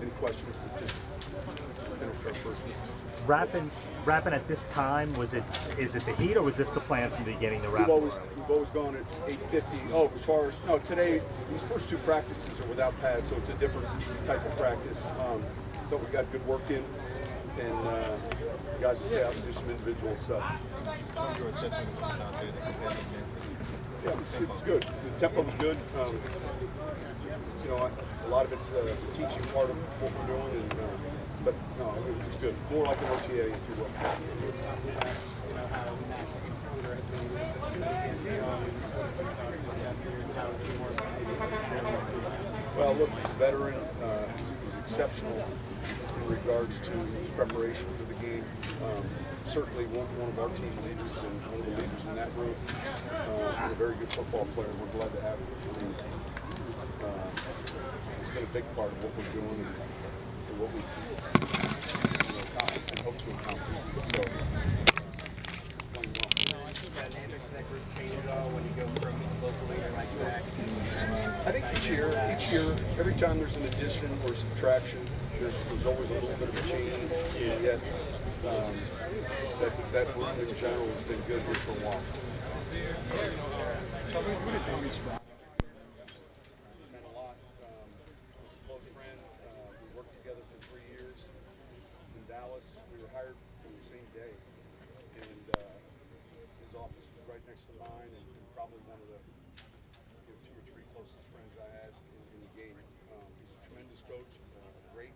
Any questions? We just finished our first week. Wrapping at this time, is it the heat, or was this the plan from the beginning to wrap? We've always gone at 8:50. Oh, as far as today, these first two practices are without pads, so it's a different type of practice. Thought we got good work in, and guys will stay out and do some individual stuff. Yeah, it's good. The tempo was good. A lot of it's the teaching part of what we're doing, but no, it was good. More like an OTA, if you will. Well, look, he's a veteran. He's exceptional in regards to his preparation for the game. Certainly one of our team leaders and one of the leaders in that group. And a very good football player. We're glad to have him. It's been a big part of what we're doing and what we accomplish and hope to accomplish. So, playing well. Dynamics in that group change at all when you go from local leader like Zach? I think each year, every time there's an addition or subtraction, there's always a little bit of a change. And yet, that group in general has been good here for a while. Dallas. We were hired on the same day, and his office was right next to mine, and probably one of the two or three closest friends I had in the game. He's a tremendous coach, great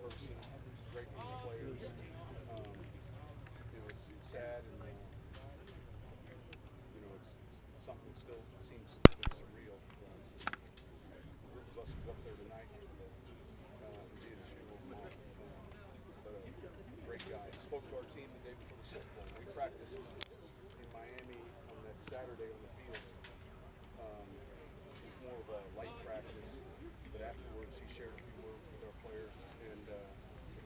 person, great with his players. It's sad, and it's something that still seems a bit surreal. The group of us was up there tonight. Great guy. He spoke to our team the day before the Super Bowl. We practiced in Miami on that Saturday on the field. It was more of a light practice, but afterwards he shared a few words with our players, and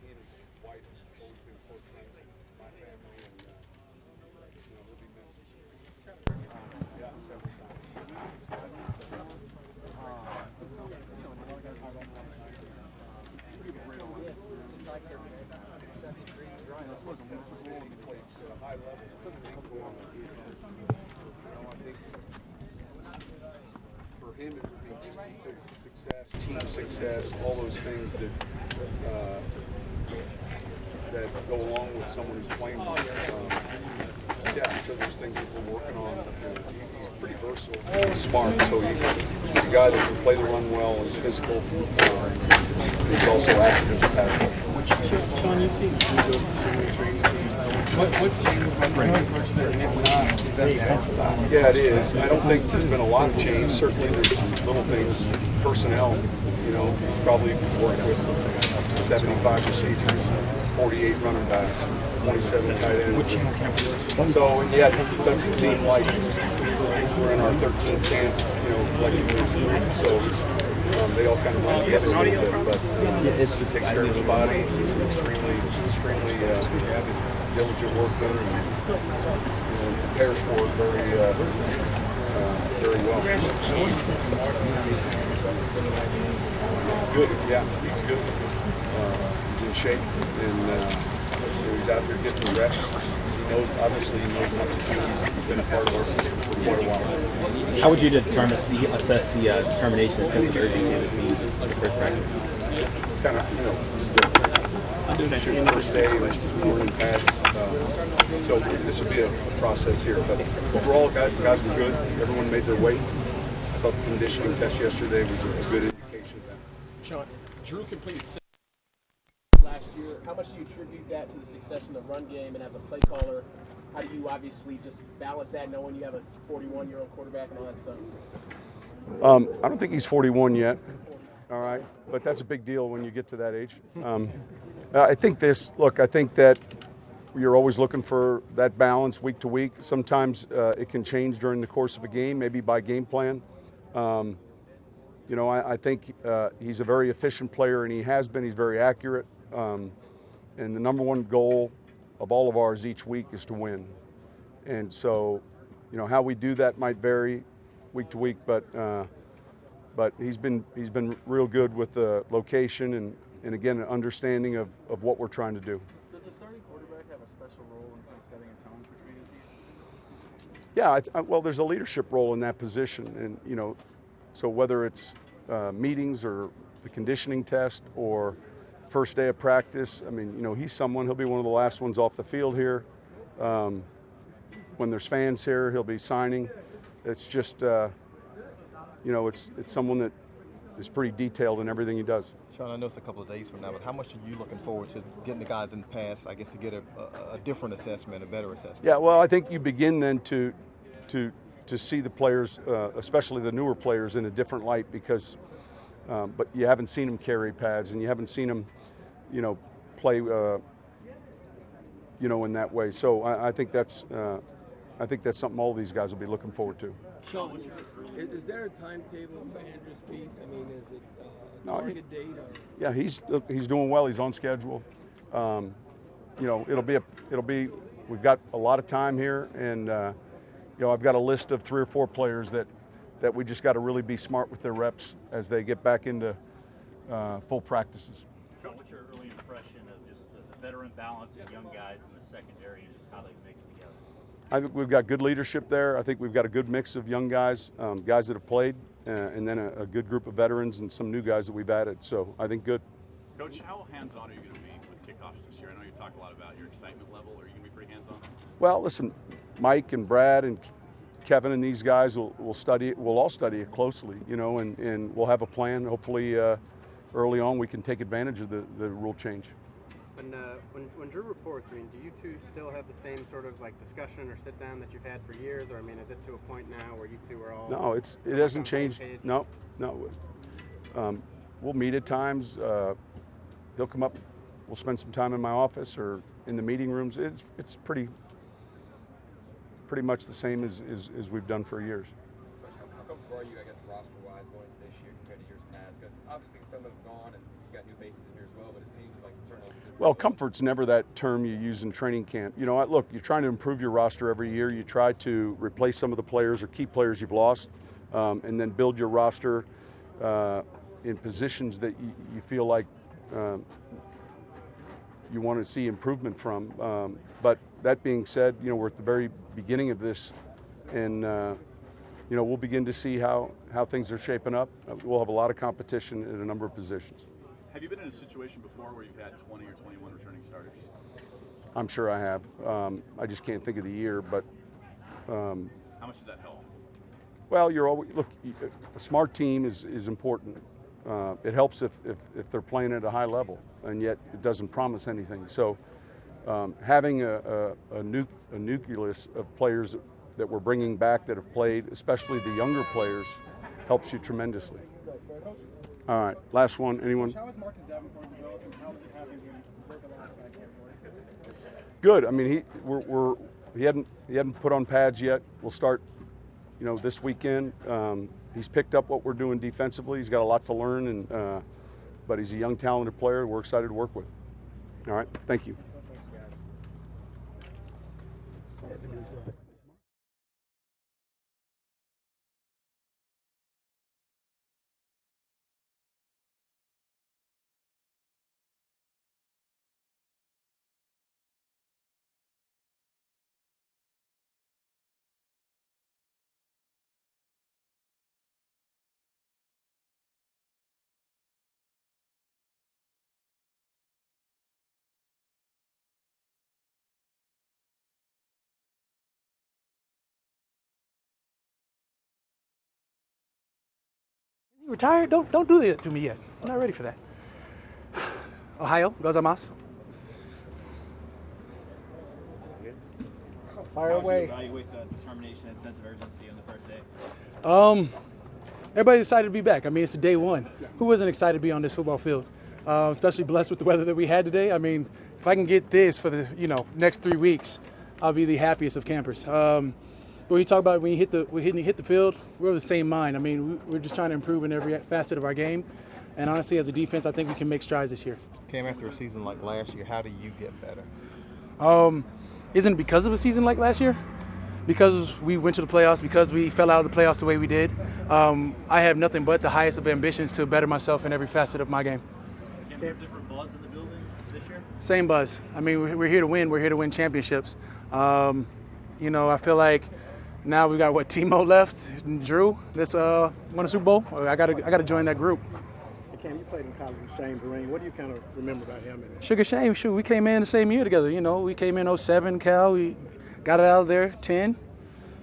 he and his wife have always been close friends with my family, and they'll be missed. Yeah, several times. High level. I think for him it would be defensive success, team success, all those things that go along with someone who's playing. So there's things that we're working on. He's pretty versatile, he's smart, so he's a guy that can play the run well, he's physical. He's also active and passionate. Sean, you've seen training teams. What's changed about bringing coaches that is that the actual? Yeah, it is. I don't think there's been a lot of change. Certainly there's some little things, personnel, probably worked with 75 receivers, 48 running backs, 27 tight ends. So, yeah, it doesn't seem like we're in our 13th camp, collectively. So they all kind of run together a little bit, but it takes care of his body. He's an extremely diligent worker, and prepares for it very well. Good, yeah, he's good. He's in shape, and he's out there getting the reps. Obviously, he knows what to do. He's been a part of our system for quite a while. How would you assess the determination and sense of urgency of the team in the first practice? It's kind of, shooting the first day, morning pads. So this will be a process here. But overall, guys were good. Everyone made their weight. I thought the conditioning test yesterday was a good indication of that. Sean, Drew completed 7 last year. How much do you attribute that to the success in the run game, and as a play caller, how do you obviously just balance that knowing you have a 41-year-old quarterback and all that stuff? I don't think he's 41 yet. All right, but that's a big deal when you get to that age. I think that you're always looking for that balance week to week. Sometimes it can change during the course of a game, maybe by game plan. I think he's a very efficient player, and he has been. He's very accurate. And the number one goal of all of ours each week is to win. And so, how we do that might vary week to week, but but he's been real good with the location and again, an understanding of what we're trying to do. Does the starting quarterback have a special role in kind of setting a tone for training camp? Yeah, well, there's a leadership role in that position, and so whether it's meetings or the conditioning test or first day of practice, I mean, he's someone. He'll be one of the last ones off the field here. When there's fans here, he'll be signing. It's just, it's someone that is pretty detailed in everything he does. Sean, I know it's a couple of days from now, but how much are you looking forward to getting the guys in the pass, I guess, to get a different assessment, a better assessment? Yeah, well, I think you begin then to see the players, especially the newer players, in a different light because, but you haven't seen them carry pads and you haven't seen them, play, in that way. So I think that's something all these guys will be looking forward to. Sean, is there a timetable for Andrew's Pete? I mean, is it a target date? Or? Yeah, he's doing well. He's on schedule. It'll be. We've got a lot of time here, and I've got a list of 3 or 4 players that we just got to really be smart with their reps as they get back into full practices. Sean, what's your early impression of just the veteran balance and young guys in the secondary and just how they mix together? I think we've got good leadership there. I think we've got a good mix of young guys, guys that have played, and then a good group of veterans and some new guys that we've added. So I think good. Coach, how hands-on are you going to be with kickoffs this year? I know you talked a lot about your excitement level. Are you going to be pretty hands-on? Well, listen, Mike and Brad and Kevin and these guys will study it. We'll all study it closely, and we'll have a plan. Hopefully, early on we can take advantage of the rule change. When Drew reports, I mean, do you two still have the same sort of like discussion or sit down that you've had for years, or I mean, is it to a point now where you two are all? No, it hasn't changed. No. We'll meet at times. He'll come up. We'll spend some time in my office or in the meeting rooms. It's pretty much the same as we've done for years. How comfortable are you, I guess, roster-wise going into this year compared to years past? Because obviously some have gone and you got new faces in here as well, but it seems like the turnover. Well, comfort's never that term you use in training camp. Look, you're trying to improve your roster every year. You try to replace some of the players or key players you've lost, and then build your roster in positions that you feel like you want to see improvement from. But that being said, we're at the very beginning of this, and we'll begin to see how things are shaping up. We'll have a lot of competition in a number of positions. Have you been in a situation before where you've had 20 or 21 returning starters? I'm sure I have. I just can't think of the year, but. How much does that help? Well, a smart team is important. It helps if they're playing at a high level, and yet it doesn't promise anything. So having a nucleus of players that we're bringing back that have played, especially the younger players, helps you tremendously. All right, last one. Anyone? How is Marcus Davenport developing? How is it having him work alongside Cam Jordan? Good. I mean, he hadn't put on pads yet. We'll start, this weekend. He's picked up what we're doing defensively. He's got a lot to learn, but he's a young, talented player we're excited to work with. All right, thank you. Retired? Don't do that to me yet. I'm not ready for that. Ohio, gozaimasu. Fire away. Evaluate the determination and sense of urgency on the first day. Everybody's excited to be back. I mean, it's day one. Who wasn't excited to be on this football field? Especially blessed with the weather that we had today. I mean, if I can get this for the next 3 weeks, I'll be the happiest of campers. When you talk about when you hit the field, we're of the same mind. I mean, we're just trying to improve in every facet of our game. And honestly, as a defense, I think we can make strides this year. Cam, after a season like last year, how do you get better? Isn't it because of a season like last year? because we went to the playoffs, because we fell out of the playoffs the way we did, I have nothing but the highest of ambitions to better myself in every facet of my game. Again, there different buzz in the building this year? Same buzz. I mean, we're here to win. We're here to win championships. You know, I feel like now we got Timo left, and Drew. Let's win a Super Bowl. I gotta join that group. Cam, you played in college with Shane Vereen. What do you kind of remember about him? Sugar Shane, shoot, we came in the same year together. You know, we came in 07, Cal. We got it out of there 10,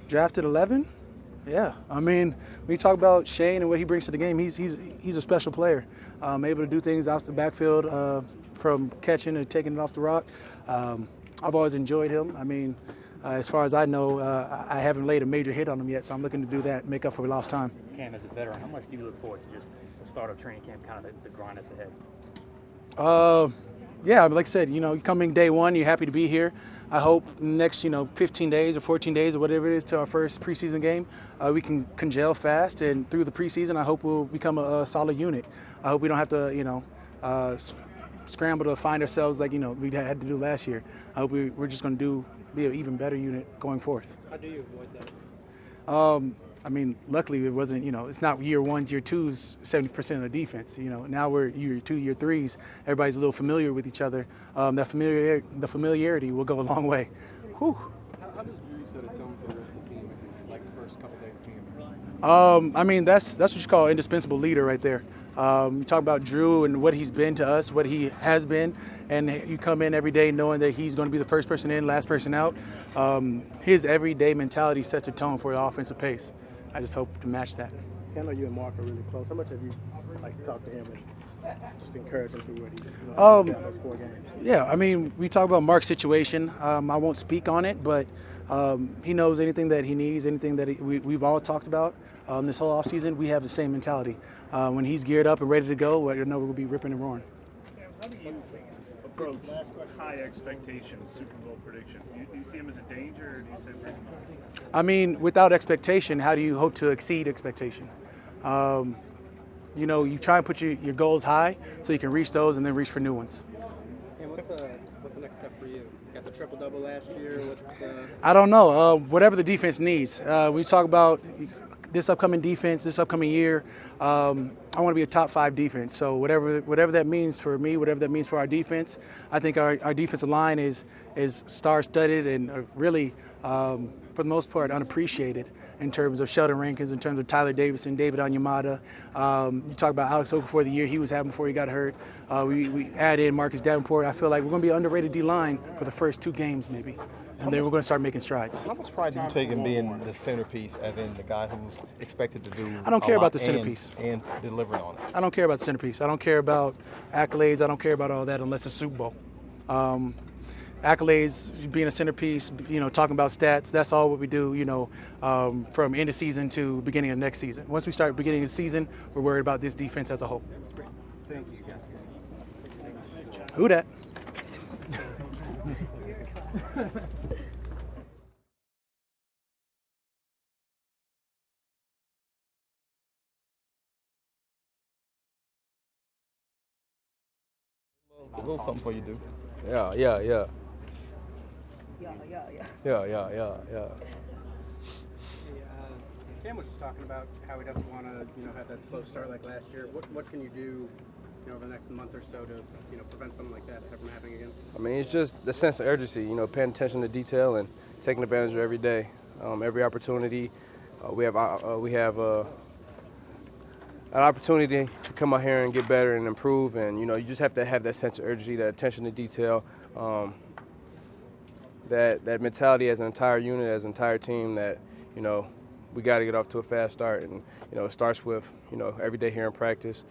drafted 11. Yeah, I mean, when you talk about Shane and what he brings to the game, he's a special player. Able to do things out the backfield, from catching and taking it off the rock. I've always enjoyed him. I mean, as far as I know, I haven't laid a major hit on him yet, so I'm looking to do that, make up for lost time. Cam, as a veteran, how much do you look forward to just the start of training camp, kind of the grind that's ahead? Yeah, like I said, you know, you coming day one, you're happy to be here. I hope next, 15 days or 14 days or whatever it is to our first preseason game, we can gel fast, and through the preseason, I hope we'll become a solid unit. I hope we don't have to, scramble to find ourselves like, we had to do last year. I hope we're just going to be an even better unit going forth. How do you avoid that? I mean, luckily it wasn't, it's not year ones, year twos, 70% of the defense. Now we're year two, year threes. Everybody's a little familiar with each other. The familiarity will go a long way. Whew. How does Brees set a tone for the rest of the team, like the first couple days of camp? I mean, that's what you call an indispensable leader right there. You talk about Drew and what he's been to us, what he has been, and you come in every day knowing that he's going to be the first person in, last person out. His everyday mentality sets a tone for the offensive pace. I just hope to match that. I know you and Mark are really close. How much have you talked to him and just encouraged him through what he those 4 games? Yeah, I mean, we talk about Mark's situation. I won't speak on it, but he knows anything that he needs, anything that we've all talked about this whole offseason. We have the same mentality. When he's geared up and ready to go, we'll be ripping and roaring. How do you approach high expectations, Super Bowl predictions? Do you see him as a danger, or do you say Brady? I mean, without expectation, how do you hope to exceed expectation? You try and put your goals high so you can reach those and then reach for new ones. And what's the next step for you? You got the triple-double last year. I don't know. Whatever the defense needs. We talk about this upcoming defense, this upcoming year. I want to be a top 5 defense. So whatever that means for me, whatever that means for our defense, I think our defensive line is star-studded and really, for the most part, unappreciated in terms of Sheldon Rankins, in terms of Tyler Davison, David Onyemata. You talk about Alex Okafor, the year he was having before he got hurt. We add in Marcus Davenport. I feel like we're going to be an underrated D-line for the first 2 games maybe. And then we're going to start making strides. How much pride do you take in being the centerpiece, as in the guy who's expected to do I don't care about the centerpiece. And delivering on it? I don't care about the centerpiece. I don't care about accolades. I don't care about all that unless it's Super Bowl. Accolades, being a centerpiece, talking about stats, that's all what we do, from end of season to beginning of next season. Once we start beginning of the season, we're worried about this defense as a whole. Thank you, guys. Who dat? A little something for you, do. Yeah. Cam was just talking about how he doesn't want to, have that slow start like last year. What can you do, over the next month or so to, prevent something like that from happening again? I mean, it's just the sense of urgency, paying attention to detail and taking advantage of every day, every opportunity. We have an opportunity to come out here and get better and improve, and you just have to have that sense of urgency, that attention to detail, that mentality as an entire unit, as an entire team, that we got to get off to a fast start, and it starts with every day here in practice,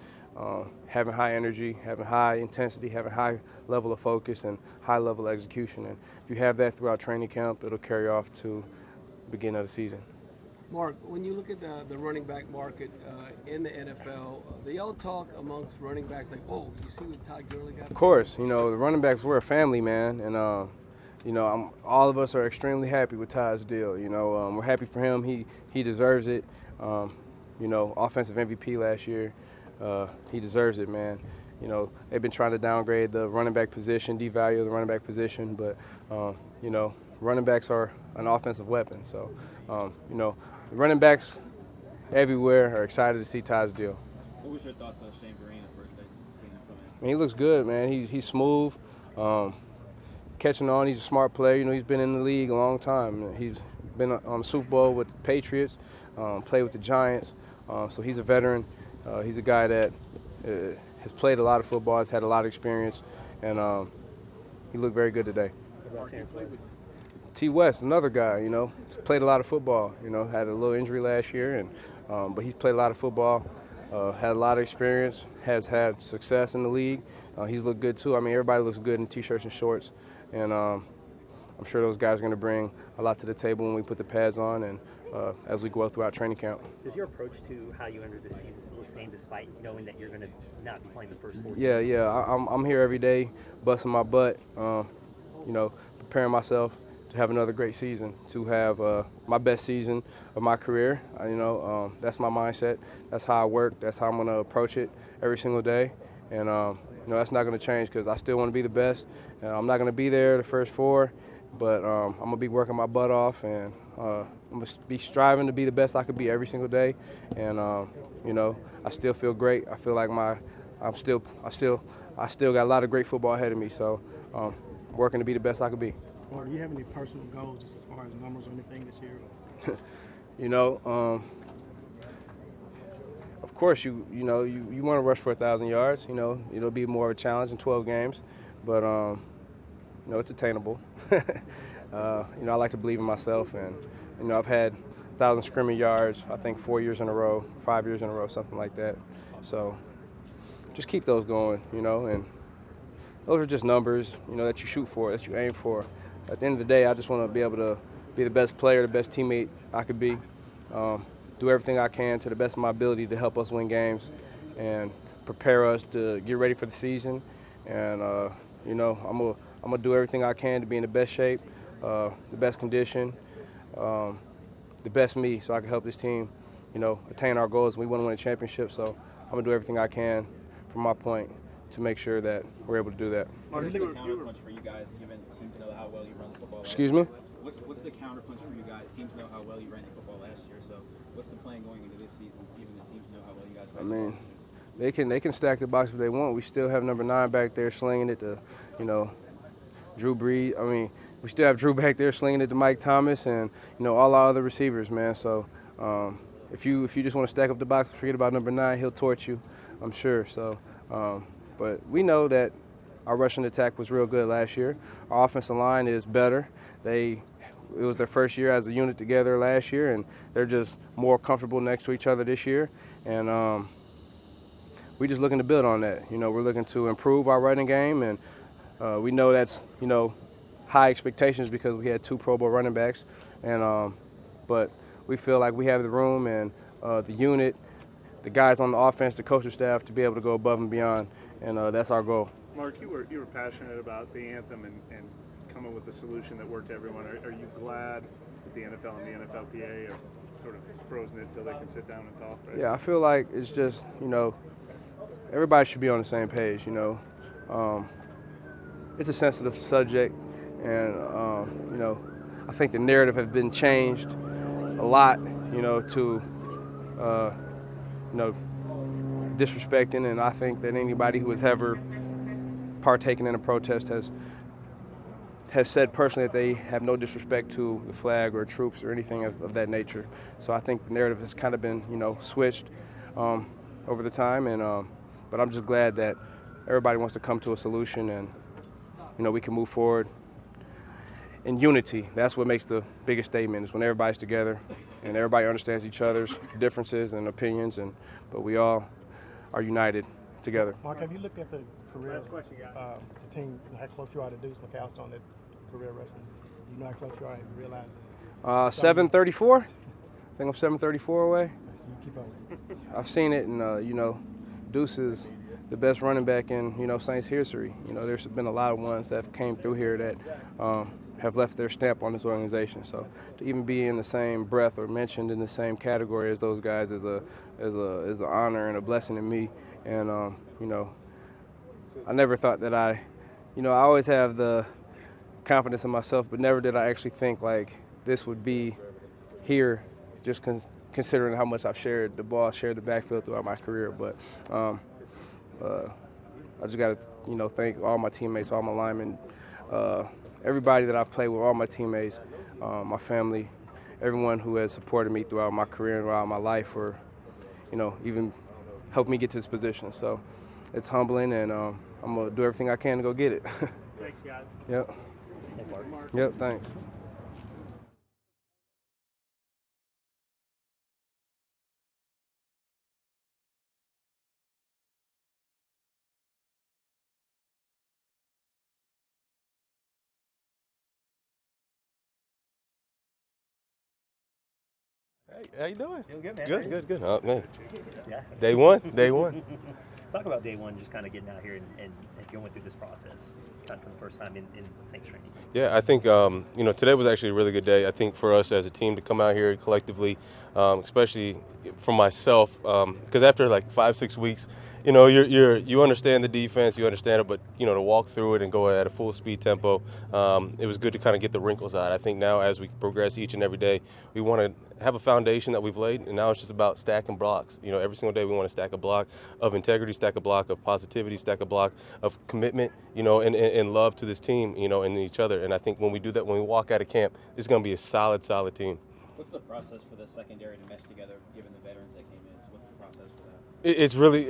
having high energy, having high intensity, having high level of focus and high level of execution, and if you have that throughout training camp, it'll carry off to the beginning of the season. Mark, when you look at the running back market in the NFL, they all talk amongst running backs like, "Whoa, you see what Todd Gurley got?" Of course, the running backs, we're a family, man, and all of us are extremely happy with Todd's deal. We're happy for him. He deserves it. Offensive MVP last year, he deserves it, man. They've been trying to downgrade the running back position, devalue the running back position, but running backs are an offensive weapon. So, you know, the running backs everywhere are excited to see Ty's deal. What was your thoughts on Shane Vereen at first? I just seen him come in. I mean, he looks good, man. He's smooth, catching on. He's a smart player. You know, he's been in the league a long time. He's been on the Super Bowl with the Patriots, played with the Giants. So he's a veteran. He's a guy that has played a lot of football, has had a lot of experience, and he looked very good today. T. West, another guy, you know, he's played a lot of football. You know, had a little injury last year, and but he's played a lot of football, had a lot of experience, has had success in the league. He's looked good too. I mean, everybody looks good in t-shirts and shorts, and I'm sure those guys are going to bring a lot to the table when we put the pads on and as we go throughout training camp. Is your approach to how you enter this season still the same, despite knowing that you're going to not be playing the first 4 games? Yeah. I'm here every day, busting my butt, you know, preparing myself to have another great season, to have my best season of my career. You know, that's my mindset. That's how I work. That's how I'm going to approach it every single day. And, you know, that's not going to change because I still want to be the best. I'm not going to be there the first 4, but I'm going to be working my butt off, and I'm going to be striving to be the best I could be every single day. And, you know, I still feel great. I feel like I still got a lot of great football ahead of me. So working to be the best I could be. Or do you have any personal goals just as far as numbers or anything this year? You know, of course, you want to rush for 1,000 yards. You know, it'll be more of a challenge in 12 games, but you know, it's attainable. You know, I like to believe in myself, and you know, I've had 1,000 scrimmage yards, I think 4 years in a row, 5 years in a row, something like that. So just keep those going, you know, and those are just numbers, you know, that you shoot for, that you aim for. At the end of the day, I just want to be able to be the best player, the best teammate I could be, do everything I can to the best of my ability to help us win games and prepare us to get ready for the season. And, you know, I'm gonna do everything I can to be in the best shape, the best condition, the best me, so I can help this team, you know, attain our goals. We want to win a championship, so I'm going to do everything I can from my point to make sure that we're able to do that. What's the counterpunch for you guys, given teams know how well you run the football? Excuse me? What's the counterpunch for you guys? Teams know how well you ran the football last year, so what's the plan going into this season, given the teams know how well you guys ran the football? They can stack the box if they want. We still have number 9 back there slinging it to, you know, Drew Brees. I mean, we still have Drew back there slinging it to Mike Thomas and, you know, all our other receivers, man. So if you just want to stack up the box and forget about number 9, he'll torch you, I'm sure. So, but we know that our rushing attack was real good last year. Our offensive line is better. It was their first year as a unit together last year, and they're just more comfortable next to each other this year. And we just looking to build on that. You know, we're looking to improve our running game, and we know that's, you know, high expectations because we had 2 Pro Bowl running backs. And but we feel like we have the room and the unit, the guys on the offense, the coaching staff to be able to go above and beyond, and that's our goal. Mark, you were passionate about the anthem and coming with a solution that worked to everyone. Are you glad that the NFL and the NFLPA are sort of frozen it until they can sit down and talk? Right? Yeah, I feel like it's just, you know, everybody should be on the same page, you know. It's a sensitive subject, and, you know, I think the narrative has been changed a lot, you know, to, you know, disrespecting, and I think that anybody who has ever partaken in a protest has said personally that they have no disrespect to the flag or troops or anything of that nature. So I think the narrative has kind of been, you know, switched over the time, and but I'm just glad that everybody wants to come to a solution, and you know, we can move forward in unity. That's what makes the biggest statement, is when everybody's together and everybody understands each other's differences and opinions, but we all are united together. Mark, have you looked at the career, the team, how close you are to Deuce McAllister on that career rushing? Do you know how close you are and realize it? 734. I think I'm 734 away. So you keep on. I've seen it, and you know, Deuce is the best running back in, you know, Saints history. You know, there's been a lot of ones that came through here that have left their stamp on this organization. So to even be in the same breath or mentioned in the same category as those guys is an honor and a blessing to me. And you know, I never thought that I always have the confidence in myself, but never did I actually think like this would be here, just considering how much I've shared the ball, shared the backfield throughout my career. But I just got to, thank all my teammates, all my linemen, everybody that I've played with, all my teammates, my family, everyone who has supported me throughout my career and throughout my life, for, even helped me get to this position. So it's humbling, and I'm going to do everything I can to go get it. Thanks, guys. Yep. Yep, thanks. Hey, how you doing? Doing good, man. Good. Oh, man. Yeah. Day one. Talk about day one, just kind of getting out here and going through this process, kind of for the first time in Saints training. Yeah, I think today was actually a really good day. I think for us as a team to come out here collectively, especially for myself, because after like 5-6 weeks, you understand the defense, you understand it, but to walk through it and go at a full speed tempo, it was good to kind of get the wrinkles out. I think now as we progress each and every day, we want to have a foundation that we've laid, and now it's just about stacking blocks. Every single day we want to stack a block of integrity, stack a block of positivity, stack a block of commitment, and love to this team, and each other. And I think when we do that, when we walk out of camp, it's going to be a solid team. What's the process for the secondary to mesh together, given the veterans that came in? So what's the process for that? It's really,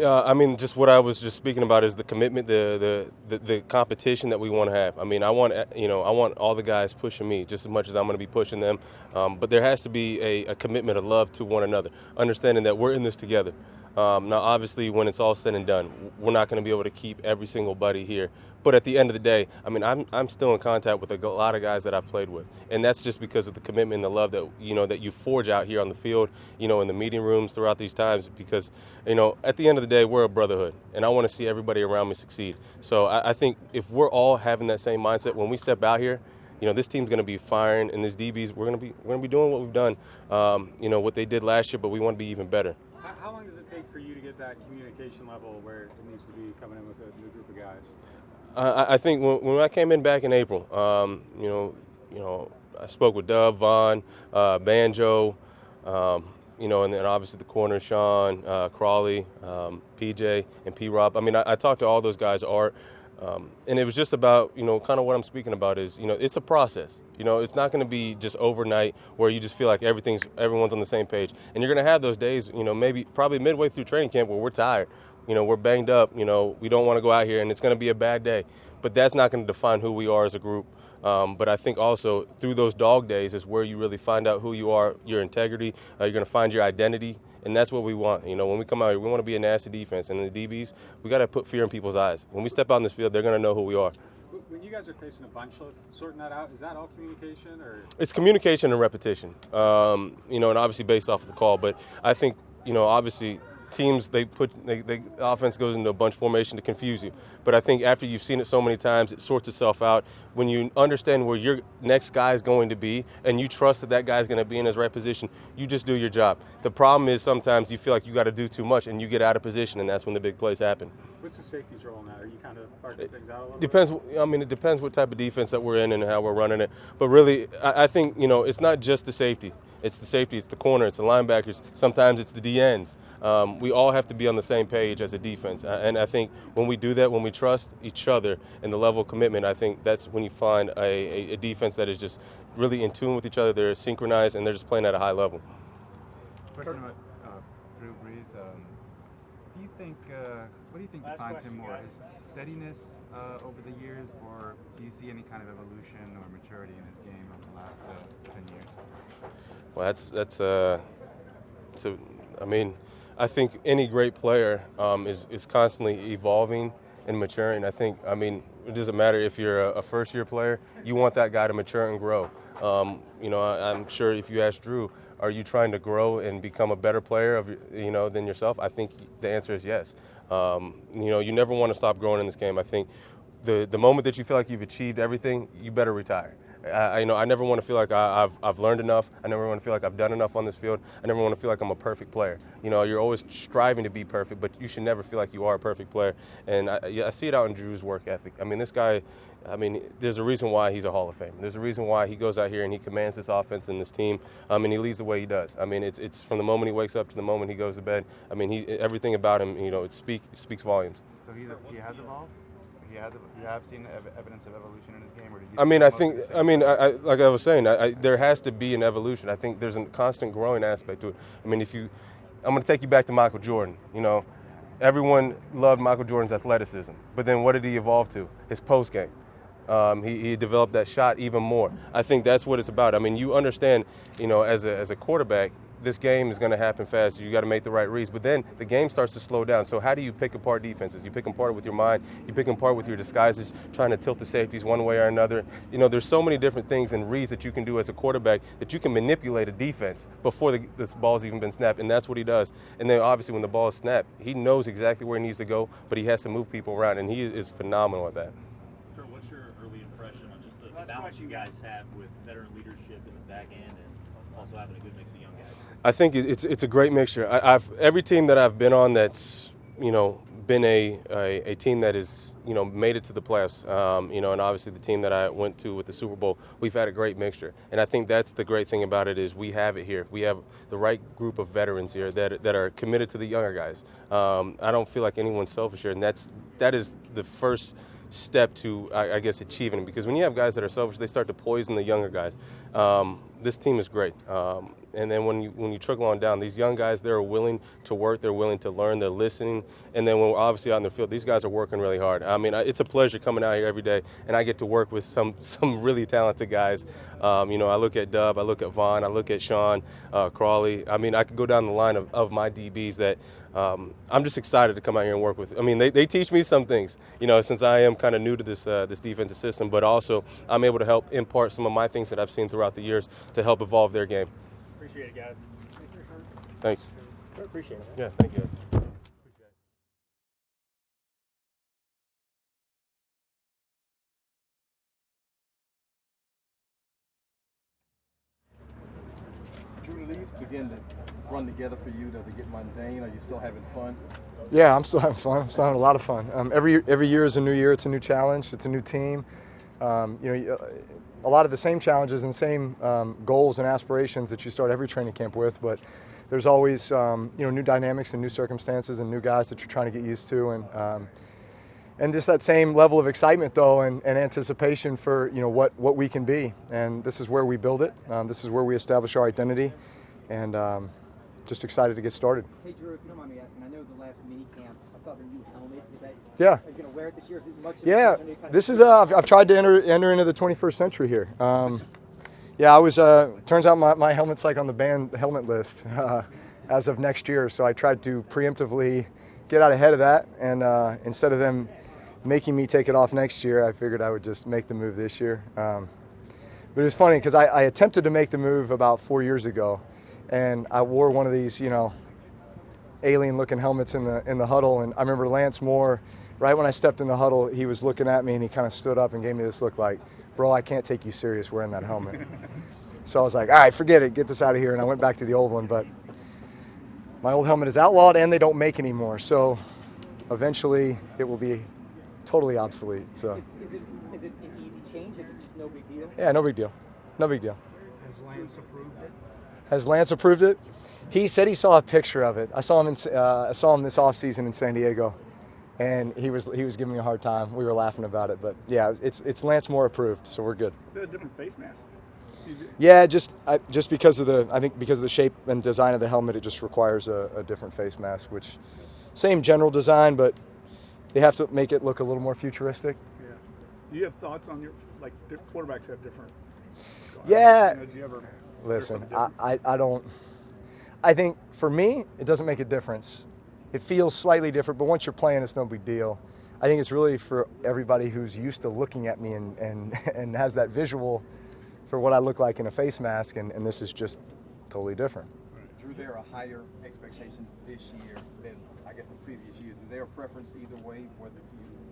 just what I was just speaking about is the commitment, the competition that we want to have. I want all the guys pushing me just as much as I'm going to be pushing them. But there has to be a commitment of love to one another, understanding that we're in this together. Now, obviously, when it's all said and done, we're not going to be able to keep every single buddy here. But at the end of the day, I'm still in contact with a lot of guys that I've played with, and that's just because of the commitment and the love that that you forge out here on the field, in the meeting rooms throughout these times. Because at the end of the day, we're a brotherhood, and I want to see everybody around me succeed. So I think if we're all having that same mindset when we step out here, this team's going to be firing, and this DBs, we're going to be doing what we've done, what they did last year, but we want to be even better. How long does it take for you to get that communication level where it needs to be coming in with a new group of guys? I think when I came in back in April, I spoke with Dub, Vaughn, Banjo, and then obviously the corner, Sean, Crawley, PJ, and P-Rob. I talked to all those guys, Art, and it was just about, kind of what I'm speaking about is, it's a process. It's not going to be just overnight where you just feel like everyone's on the same page. And you're going to have those days, probably midway through training camp where we're tired. We're banged up, we don't want to go out here, and it's going to be a bad day. But that's not going to define who we are as a group. But I think also through those dog days is where you really find out who you are, your integrity. You're going to find your identity, and that's what we want. When we come out here, we want to be a nasty defense. And the DBs, we got to put fear in people's eyes. When we step out on this field, they're going to know who we are. When you guys are facing a bunch, sorting that out, is that all communication? Or? It's communication and repetition, and obviously based off of the call. But I think, obviously, teams, the offense goes into a bunch formation to confuse you. But I think after you've seen it so many times, it sorts itself out. When you understand where your next guy is going to be and you trust that guy is going to be in his right position, you just do your job. The problem is sometimes you feel like you got to do too much and you get out of position, and that's when the big plays happen. What's the safety's role in that? Are you kind of parking things out a little Depends. bit? It depends what type of defense that we're in and how we're running it. But really, I think, it's not just the safety. It's the safety, it's the corner, it's the linebackers. Sometimes it's the DNs. We all have to be on the same page as a defense. And I think when we do that, when we trust each other and the level of commitment, I think that's when you find a defense that is just really in tune with each other. They're synchronized and they're just playing at a high level. Question about Drew Brees. What do you think defines him more? His steadiness over the years, or do you see any kind of evolution or maturity in his game over the last 10 years? Well, I think any great player is constantly evolving and maturing. I think, it doesn't matter if you're a first-year player, you want that guy to mature and grow. I'm sure if you ask Drew, are you trying to grow and become a better player than yourself? I think the answer is yes. You never want to stop growing in this game. I think the moment that you feel like you've achieved everything, you better retire. I never want to feel like I've learned enough. I never want to feel like I've done enough on this field. I never want to feel like I'm a perfect player. You're always striving to be perfect, but you should never feel like you are a perfect player. And I see it out in Drew's work ethic. This guy, there's a reason why he's a Hall of Fame. There's a reason why he goes out here and he commands this offense and this team, and he leads the way he does. It's from the moment he wakes up to the moment he goes to bed. Everything about him, it speaks volumes. So he has evolved? You have seen evidence of evolution in his game? Or did you like I was saying, there has to be an evolution. I think there's a constant growing aspect to it. I'm going to take you back to Michael Jordan. Everyone loved Michael Jordan's athleticism, but then what did he evolve to? His post game. He developed that shot even more. I think that's what it's about. You understand, as a quarterback, this game is going to happen fast. You got to make the right reads, but then the game starts to slow down. So how do you pick apart defenses? You pick them apart with your mind. You pick them apart with your disguises, trying to tilt the safeties one way or another. There's so many different things and reads that you can do as a quarterback that you can manipulate a defense before this ball's even been snapped, and that's what he does. And then obviously when the ball is snapped, he knows exactly where he needs to go, but he has to move people around, and he is phenomenal at that. Sure. What's your early impression on just the balance you guys have with veteran leadership in the back end and also having a good mix of young guys? I think it's a great mixture. Every team that I've been on that's been a team that is made it to the playoffs, and obviously the team that I went to with the Super Bowl, we've had a great mixture, and I think that's the great thing about it is we have it here. We have the right group of veterans here that are committed to the younger guys. I don't feel like anyone's selfish here, and that is the first step to I guess achieving it, because when you have guys that are selfish, they start to poison the younger guys. This team is great. And then when you trickle on down, these young guys, they're willing to work, they're willing to learn, they're listening. And then when we're obviously out in the field, these guys are working really hard. It's a pleasure coming out here every day, and I get to work with some really talented guys. I look at Dub, I look at Vaughn, I look at Sean, Crawley. I could go down the line of my DBs that I'm just excited to come out here and work with. They teach me some things, since I am kind of new to this defensive system, but also I'm able to help impart some of my things that I've seen throughout the years to help evolve their game. Appreciate it, guys. Thanks. Appreciate it. Yeah, thank you. Drew, do these begin to run together for you? Does it get mundane? Are you still having fun? Yeah, I'm still having fun. I'm still having a lot of fun. Every year is a new year. It's a new challenge. It's a new team. A lot of the same challenges and same goals and aspirations that you start every training camp with, but there's always new dynamics and new circumstances and new guys that you're trying to get used to, and just that same level of excitement though and anticipation for what we can be. And this is where we build it. This is where we establish our identity, and just excited to get started. Hey Drew, if you don't mind me asking, I know the last mini camp, I saw the new helmet. Is that, yeah. Are you going to wear it this year? Is it much Yeah, this is I've tried to enter into the 21st century here. Yeah, I was. Turns out my helmet's like on the banned helmet list as of next year, so I tried to preemptively get out ahead of that, and instead of them making me take it off next year, I figured I would just make the move this year. But it was funny because I attempted to make the move about 4 years ago, and I wore one of these, alien-looking helmets in the huddle, and I remember Lance Moore. Right when I stepped in the huddle, he was looking at me and he kind of stood up and gave me this look like, bro, I can't take you serious wearing that helmet. So I was like, all right, forget it, get this out of here. And I went back to the old one, but my old helmet is outlawed and they don't make anymore. So eventually it will be totally obsolete. So. Is it an easy change? Is it just no big deal? Yeah, no big deal. No big deal. Has Lance approved it? Has Lance approved it? He said he saw a picture of it. I saw him this offseason in San Diego. And he was giving me a hard time. We were laughing about it, but yeah, it's Lance Moore approved, so we're good. Is it a different face mask? Yeah, just because of the shape and design of the helmet, it just requires a different face mask. Which, same general design, but they have to make it look a little more futuristic. Yeah. Do you have thoughts on quarterbacks have different? Yeah. Do you ever? Listen, I don't. I think for me, it doesn't make a difference. It feels slightly different, but once you're playing, it's no big deal. I think it's really for everybody who's used to looking at me and has that visual for what I look like in a face mask, and this is just totally different. Drew, there are higher expectations this year than, I guess, in previous years. Is there a preference either way, would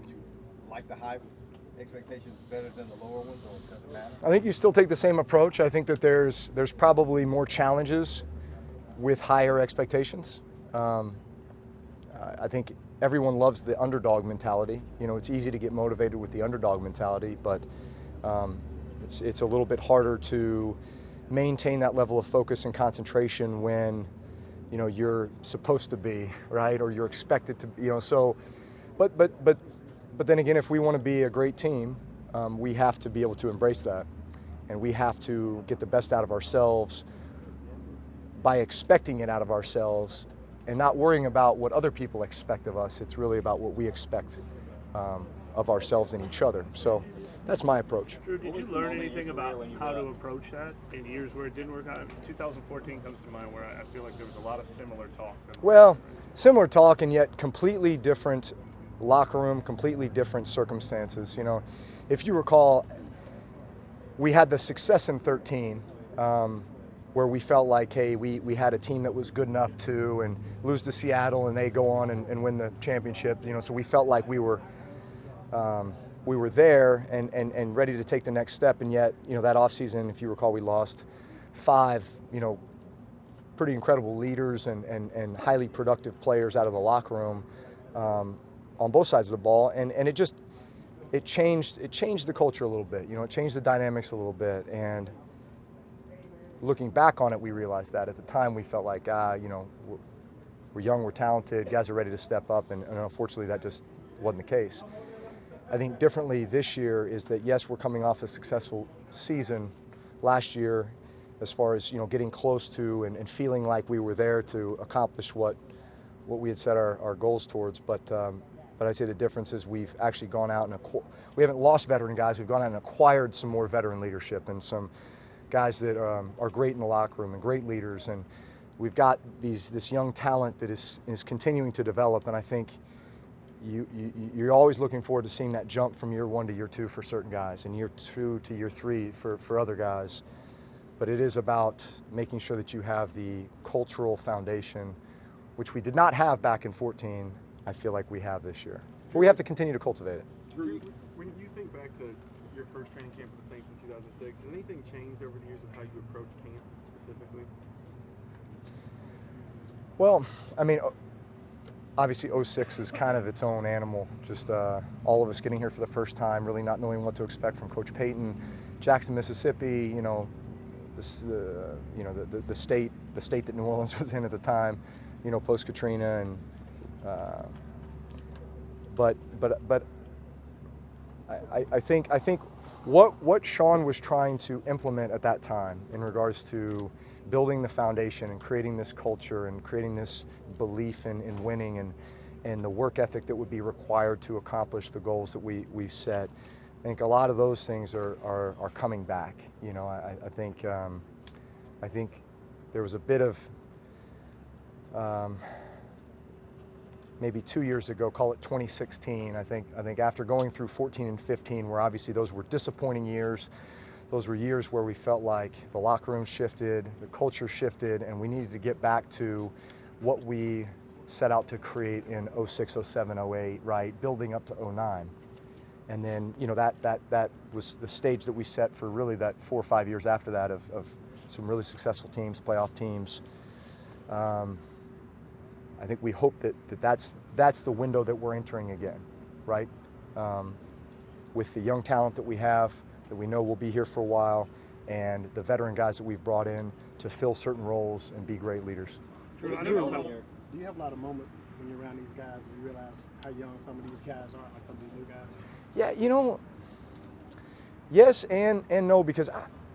you like the high expectations better than the lower ones, or does it matter? I think you still take the same approach. I think that there's probably more challenges with higher expectations. I think everyone loves the underdog mentality. You know, it's easy to get motivated with the underdog mentality, but it's a little bit harder to maintain that level of focus and concentration when, you know, you're supposed to be, right, or you're expected to, you know. So, but then again, if we want to be a great team, we have to be able to embrace that, and we have to get the best out of ourselves by expecting it out of ourselves and not worrying about what other people expect of us. It's really about what we expect of ourselves and each other. So that's my approach. Drew, did you learn anything about how to approach that in years where it didn't work out? 2014 comes to mind where I feel like there was a lot of similar talk. Well, similar talk and yet completely different locker room, completely different circumstances. You know, if you recall, we had the success in 13 where we felt like, hey, we had a team that was good enough to and lose to Seattle and they go on and win the championship. You know, so we felt like we were there and ready to take the next step. And yet, you know, that offseason, if you recall, we lost 5, you know, pretty incredible leaders and highly productive players out of the locker room on both sides of the ball. And it changed the culture a little bit. You know, it changed the dynamics a little bit. And looking back on it, we realized that. At the time, we felt like, you know, we're young, we're talented, guys are ready to step up, and unfortunately that just wasn't the case. I think differently this year is that, yes, we're coming off a successful season last year as far as, you know, getting close to and feeling like we were there to accomplish what we had set our goals towards. But I'd say the difference is we've actually gone out and we haven't lost veteran guys, we've gone out and acquired some more veteran leadership and some guys that are great in the locker room and great leaders. And we've got this young talent that is continuing to develop, and I think you're always looking forward to seeing that jump from year 1 to year 2 for certain guys and year 2 to year 3 for other guys. But it is about making sure that you have the cultural foundation, which we did not have back in 14, I feel like we have this year. But we have to continue to cultivate it. Drew, when you think back to your first training camp with the Saints in 2006, has anything changed over the years with how you approach camp specifically? Well, I mean, obviously 06 is kind of its own animal. Just all of us getting here for the first time, really not knowing what to expect from Coach Payton. Jackson, Mississippi, you know, the state that New Orleans was in at the time, you know, post Katrina, and but I think what Sean was trying to implement at that time in regards to building the foundation and creating this culture and creating this belief in winning and the work ethic that would be required to accomplish the goals that we set. I think a lot of those things are coming back. You know, I think there was a bit of maybe 2 years ago, call it 2016. I think after going through 14 and 15, where obviously those were disappointing years. Those were years where we felt like the locker room shifted, the culture shifted, and we needed to get back to what we set out to create in 06, 07, 08, right, building up to 09. And then, you know, that was the stage that we set for really that 4 or 5 years after that of some really successful teams, playoff teams. I think we hope that's the window that we're entering again, right? With the young talent that we have, that we know will be here for a while, and the veteran guys that we've brought in to fill certain roles and be great leaders. Drew, do you have a lot of moments when you're around these guys and you realize how young some of these guys are, like some of these new guys? Yeah, you know, yes and no, because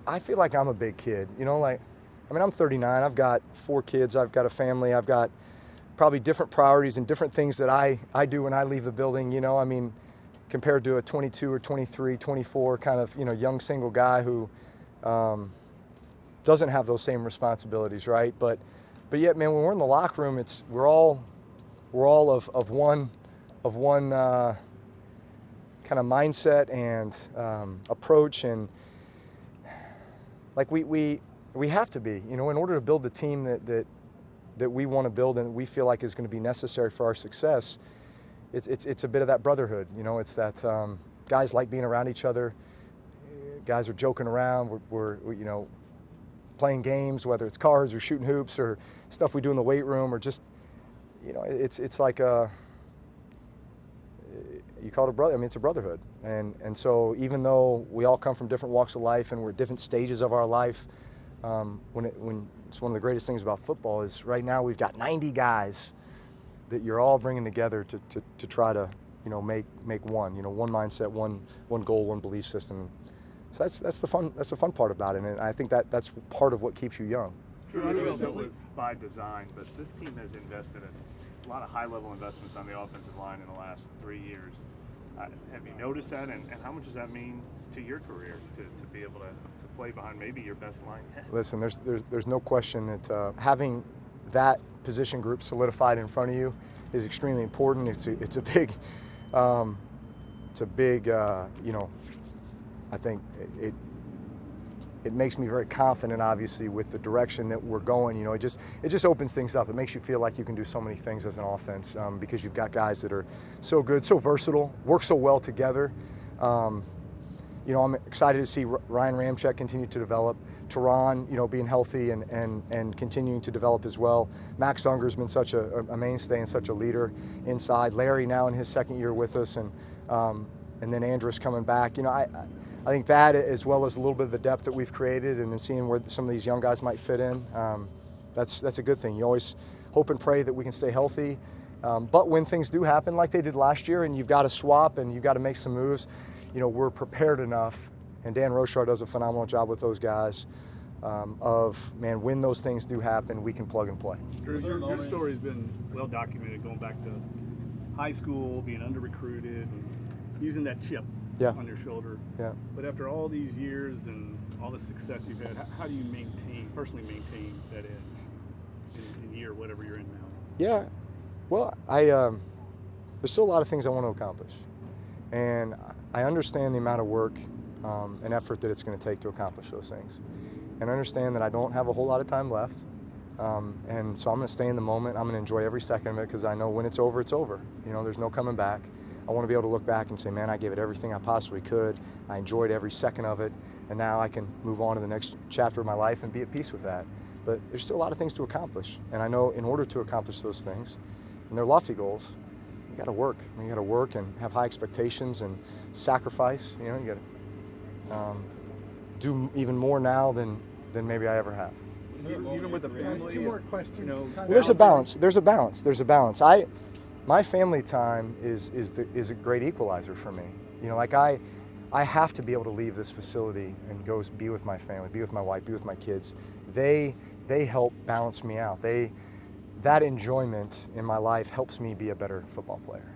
I feel like I'm a big kid. You know, like, I mean, I'm 39. I've got 4 kids. I've got a family. I've got probably different priorities and different things that I do when I leave the building. You know, I mean, compared to a 22 or 23, 24 kind of, you know, young single guy who doesn't have those same responsibilities, right? But yet, man, when we're in the locker room, we're all of one kind of mindset and approach, and like we have to be, you know, in order to build the team that we want to build and we feel like is going to be necessary for our success. It's a bit of that brotherhood, you know. It's that guys like being around each other. Guys are joking around. We're playing games, whether it's cards or shooting hoops or stuff we do in the weight room, or just, it's like you call it a brother. I mean, it's a brotherhood. And so even though we all come from different walks of life and we're at different stages of our life, when it's one of the greatest things about football is right now we've got 90 guys that you're all bringing together to try to, make one, one mindset, one goal, one belief system. So that's the fun part about it, and I think that's part of what keeps you young. I don't know if it was by design, but this team has invested a lot of high-level investments on the offensive line in the last 3 years. Have you noticed that, and how much does that mean to your career to be able to play behind maybe your best line? Listen, there's no question that having that position group solidified in front of you is extremely important. It's a big, I think it makes me very confident, obviously, with the direction that we're going. It just opens things up. It makes you feel like you can do so many things as an offense because you've got guys that are so good, so versatile, work so well together. I'm excited to see Ryan Ramczyk continue to develop. Teron, being healthy and continuing to develop as well. Max Unger's been such a mainstay and such a leader inside. Larry now in his second year with us, and then Andrus coming back. I think that, as well as a little bit of the depth that we've created, and then seeing where some of these young guys might fit in, that's a good thing. You always hope and pray that we can stay healthy. But when things do happen like they did last year, and you've got to swap and you've got to make some moves, we're prepared enough. And Dan Rochar does a phenomenal job with those guys when those things do happen, we can plug and play. Drew, your story's been well documented, going back to high school, being under-recruited, and using that chip on your shoulder. Yeah. But after all these years and all the success you've had, how do you personally maintain that edge in year whatever you're in now? Yeah. Well, there's still a lot of things I want to accomplish. And I understand the amount of work and effort that it's going to take to accomplish those things. And I understand that I don't have a whole lot of time left. And so I'm going to stay in the moment. I'm going to enjoy every second of it because I know when it's over, it's over. There's no coming back. I want to be able to look back and say, man, I gave it everything I possibly could. I enjoyed every second of it. And now I can move on to the next chapter of my life and be at peace with that. But there's still a lot of things to accomplish. And I know in order to accomplish those things, and they're lofty goals, you got to work. You got to work and have high expectations and sacrifice. You got to do even more now than maybe I ever have. Even with the family, two more questions. Well, there's a balance. There's a balance. My family time is a great equalizer for me. I have to be able to leave this facility and go be with my family, be with my wife, be with my kids. They help balance me out. That enjoyment in my life helps me be a better football player.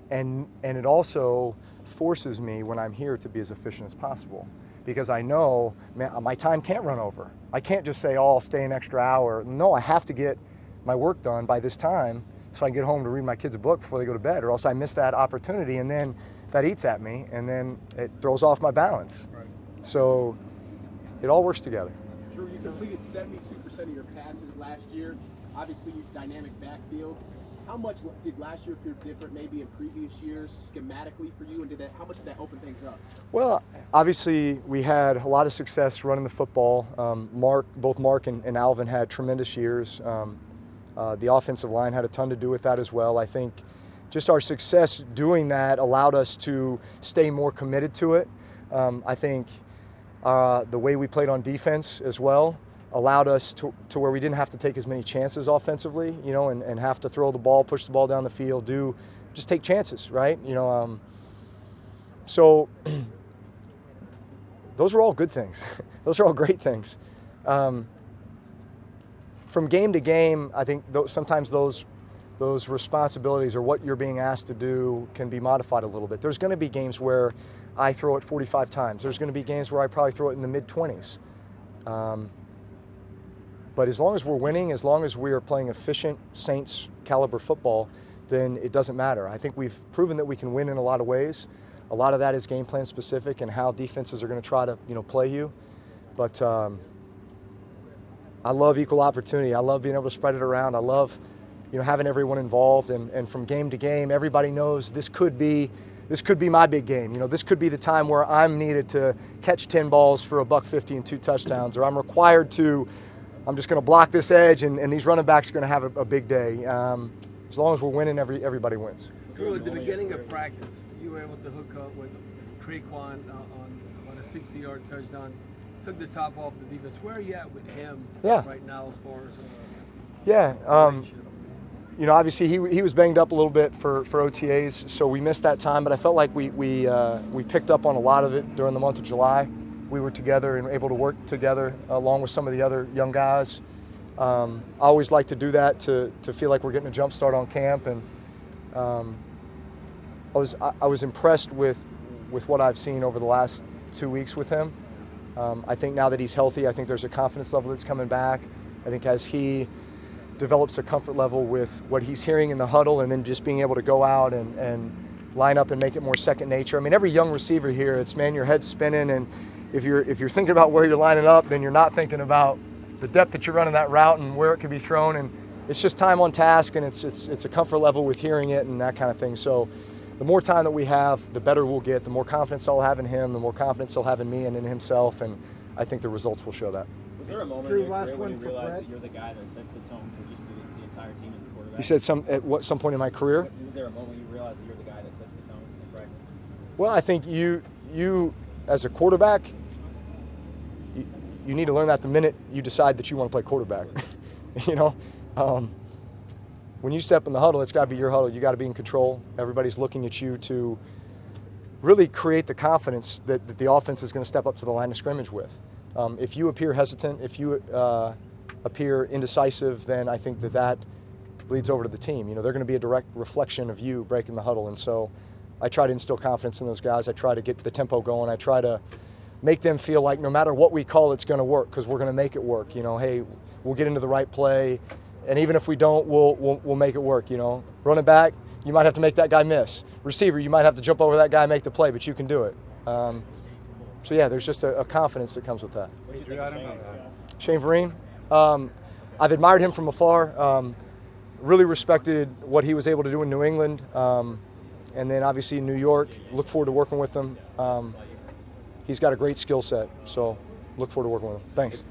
And it also forces me when I'm here to be as efficient as possible, because I know, man, my time can't run over. I can't just say, I'll stay an extra hour. No, I have to get my work done by this time so I can get home to read my kids a book before they go to bed, or else I miss that opportunity, and then that eats at me, and then it throws off my balance. Right. So it all works together. Drew, you completed 72% of your passes last year. Obviously, you dynamic backfield. How much did last year feel different maybe in previous years schematically for you, and how much did that open things up? Well, obviously we had a lot of success running the football. Both Mark and Alvin had tremendous years. The offensive line had a ton to do with that as well. I think just our success doing that allowed us to stay more committed to it. I think the way we played on defense as well allowed us to where we didn't have to take as many chances offensively, and have to throw the ball, push the ball down the field, just take chances, right? So those are all good things. Those are all great things. From game to game, I think sometimes those responsibilities or what you're being asked to do can be modified a little bit. There's going to be games where I throw it 45 times. There's going to be games where I probably throw it in the mid-20s. But as long as we're winning, as long as we are playing efficient Saints caliber football, then it doesn't matter. I think we've proven that we can win in a lot of ways. A lot of that is game plan specific and how defenses are going to try to play you. But I love equal opportunity. I love being able to spread it around. I love having everyone involved. And from game to game, everybody knows this could be this could be my big game. You know, this could be the time where I'm needed to catch 10 balls for $150 and 2 touchdowns, or I'm required to, I'm just going to block this edge, and these running backs are going to have a big day. As long as we're winning, everybody wins. Drew, at the beginning of practice, you were able to hook up with Traquan on about a 60-yard touchdown, took the top off the defense. Where are you at with him right now as far as you know, obviously he was banged up a little bit for OTAs, so we missed that time, but I felt like we picked up on a lot of it during the month of July. We were together and able to work together along with some of the other young guys. I always like to do that to feel like we're getting a jump start on camp, and I was impressed with what I've seen over the last 2 weeks with him. I think now that he's healthy, I think there's a confidence level that's coming back. I think as he develops a comfort level with what he's hearing in the huddle, and then just being able to go out and line up and make it more second nature. I mean, every young receiver here, it's, man, your head's spinning, and if you're thinking about where you're lining up, then you're not thinking about the depth that you're running that route and where it could be thrown, and it's just time on task, and it's a comfort level with hearing it and that kind of thing. So the more time that we have, the better we'll get, the more confidence I'll have in him, the more confidence he'll have in me and in himself, and I think the results will show that. Was there a moment Drew, in your last career when you one for realized Brett. that you're the guy that sets the tone for just the entire team as a quarterback? You said some point in my career? Was there a moment you realized that you're the guy that sets the tone in practice? Well, I think you as a quarterback, you need to learn that the minute you decide that you want to play quarterback. You know, when you step in the huddle, it's got to be your huddle. You got to be in control. Everybody's looking at you to really create the confidence that the offense is going to step up to the line of scrimmage with. If you appear hesitant, if you appear indecisive, then I think that bleeds over to the team. You know, they're going to be a direct reflection of you breaking the huddle. And so I try to instill confidence in those guys. I try to get the tempo going. I try to make them feel like no matter what we call, it's going to work, because we're going to make it work. You know, hey, we'll get into the right play, and even if we don't, we'll make it work. You know, running back, you might have to make that guy miss. Receiver, you might have to jump over that guy and make the play, but you can do it. So yeah, there's just a confidence that comes with that. Shane Vereen, I've admired him from afar. Really respected what he was able to do in New England, and then obviously in New York. Look forward to working with him. He's got a great skill set, so look forward to working with him. Thanks.